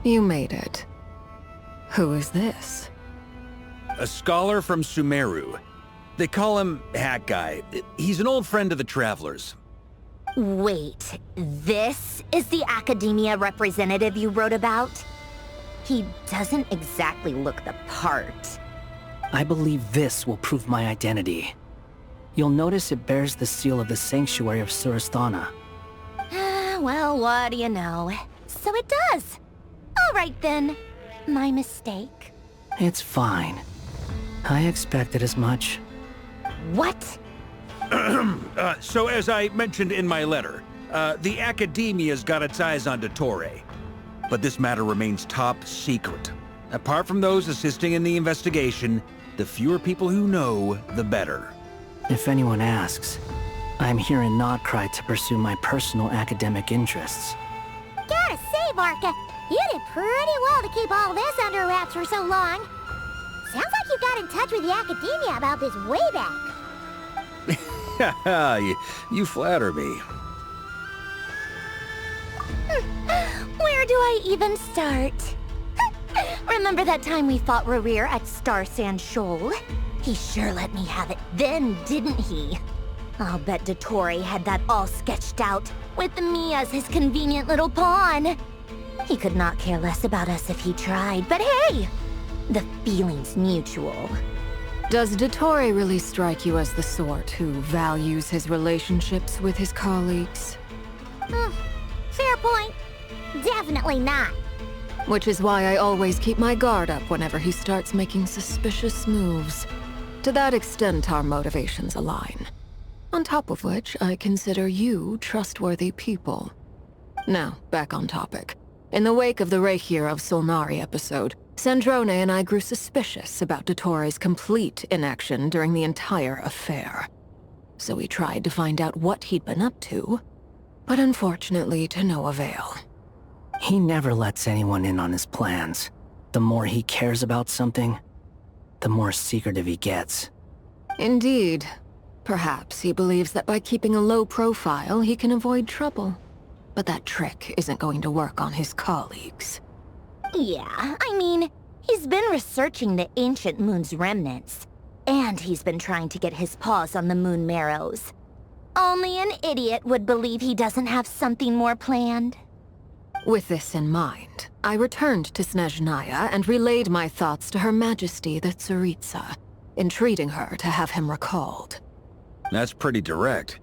You made it. Who is this? A scholar from Sumeru. They call him Hat Guy. He's an old friend of the Travelers. Wait, this is the academia representative you wrote about? He doesn't exactly look the part. I believe this will prove my identity. You'll notice it bears the seal of the Sanctuary of Surasthana. Well, what do you know? So it does. All right then. My mistake. It's fine. I expected as much. What? So as I mentioned in my letter, the Academia's got its eyes on Dottore. But this matter remains top secret. Apart from those assisting in the investigation, the fewer people who know, the better. If anyone asks, I'm here in Nocturne to pursue my personal academic interests. Gotta say, Varka, you did pretty well to keep all this under wraps for so long. Sounds like you got in touch with the Academia about this way back. you flatter me. Where do I even start? Remember that time we fought Rerir at Star Sand Shoal? He sure let me have it then, didn't he? I'll bet Dottore had that all sketched out, with me as his convenient little pawn. He could not care less about us if he tried, but hey! The feeling's mutual. Does Dottore really strike you as the sort who values his relationships with his colleagues? Fair point. Definitely not. Which is why I always keep my guard up whenever he starts making suspicious moves. To that extent, our motivations align. On top of which, I consider you trustworthy people. Now, back on topic. In the wake of the Reikir of Solnari episode, Sandrone and I grew suspicious about Dottore's complete inaction during the entire affair. So we tried to find out what he'd been up to, but unfortunately to no avail. He never lets anyone in on his plans. The more he cares about something, the more secretive he gets. Indeed. Perhaps he believes that by keeping a low profile, he can avoid trouble. But that trick isn't going to work on his colleagues. Yeah, I mean, he's been researching the ancient moon's remnants. And he's been trying to get his paws on the moon marrows. Only an idiot would believe he doesn't have something more planned. With this in mind, I returned to Snezhnaya and relayed my thoughts to Her Majesty the Tsaritsa, entreating her to have him recalled. That's pretty direct.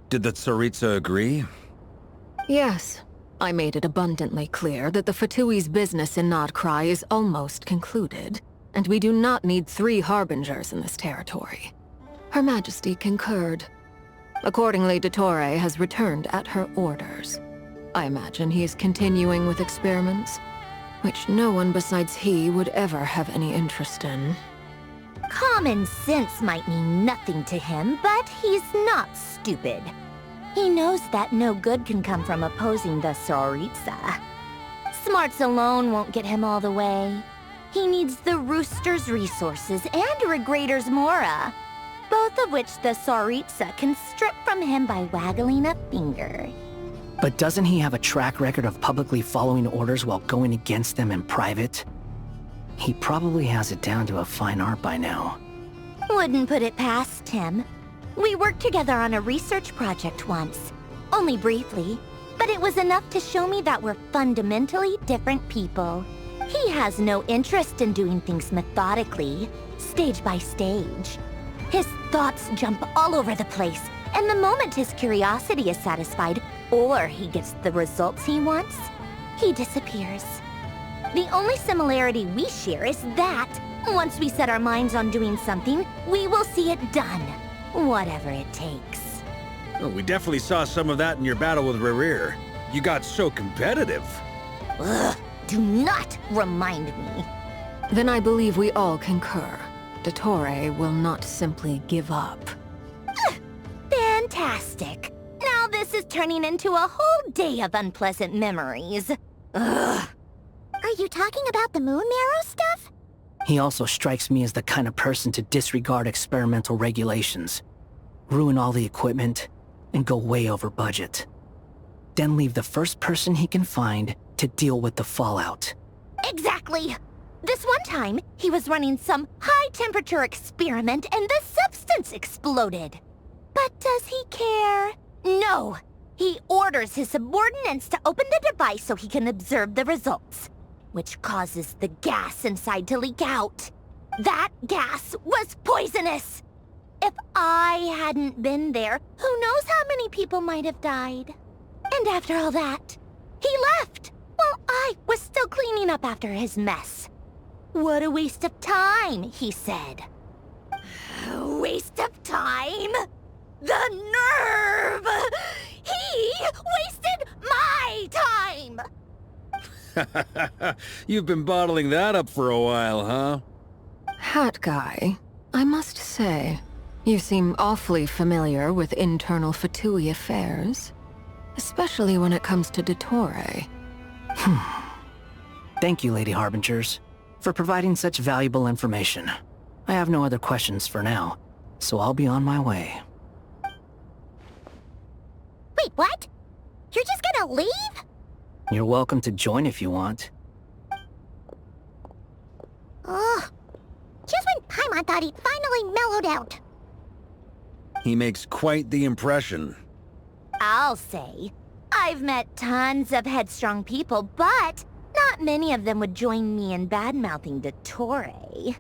Did the Tsaritsa agree? Yes. I made it abundantly clear that the Fatui's business in Nocturne is almost concluded, and we do not need 3 harbingers in this territory. Her Majesty concurred. Accordingly, Dottore has returned at her orders. I imagine he is continuing with experiments, which no one besides he would ever have any interest in. Common sense might mean nothing to him, but he's not stupid. He knows that no good can come from opposing the Tsaritsa. Smarts alone won't get him all the way. He needs the Rooster's resources and Regrator's Mora, both of which the Tsaritsa can strip from him by waggling a finger. But doesn't he have a track record of publicly following orders while going against them in private? He probably has it down to a fine art by now. Wouldn't put it past him. We worked together on a research project once. Only briefly, but it was enough to show me that we're fundamentally different people. He has no interest in doing things methodically, stage by stage. His thoughts jump all over the place, and the moment his curiosity is satisfied, or he gets the results he wants, he disappears. The only similarity we share is that, once we set our minds on doing something, we will see it done. Whatever it takes. Well, we definitely saw some of that in your battle with Rerir. You got so competitive. Ugh, do not remind me. Then I believe we all concur. Dottore will not simply give up. Fantastic. Now this is turning into a whole day of unpleasant memories. Ugh. Are you talking about the moon marrow stuff? He also strikes me as the kind of person to disregard experimental regulations, ruin all the equipment, and go way over budget. Then leave the first person he can find to deal with the fallout. Exactly! This one time, he was running some high-temperature experiment and the substance exploded. But does he care? No! He orders his subordinates to open the device so he can observe the results, which causes the gas inside to leak out. That gas was poisonous! If I hadn't been there, who knows how many people might have died. And after all that, he left, while I was still cleaning up after his mess. What a waste of time, he said. Waste of time? The nerve! He wasted my time! You've been bottling that up for a while, huh? Hat guy, I must say, you seem awfully familiar with internal Fatui affairs. Especially when it comes to Dottore. Thank you, Lady Harbingers, for providing such valuable information. I have no other questions for now, so I'll be on my way. Wait, what? You're just gonna leave? You're welcome to join if you want. Ugh. Just when Paimon thought he'd finally mellowed out. He makes quite the impression. I'll say. I've met tons of headstrong people, but not many of them would join me in bad-mouthing Dottore.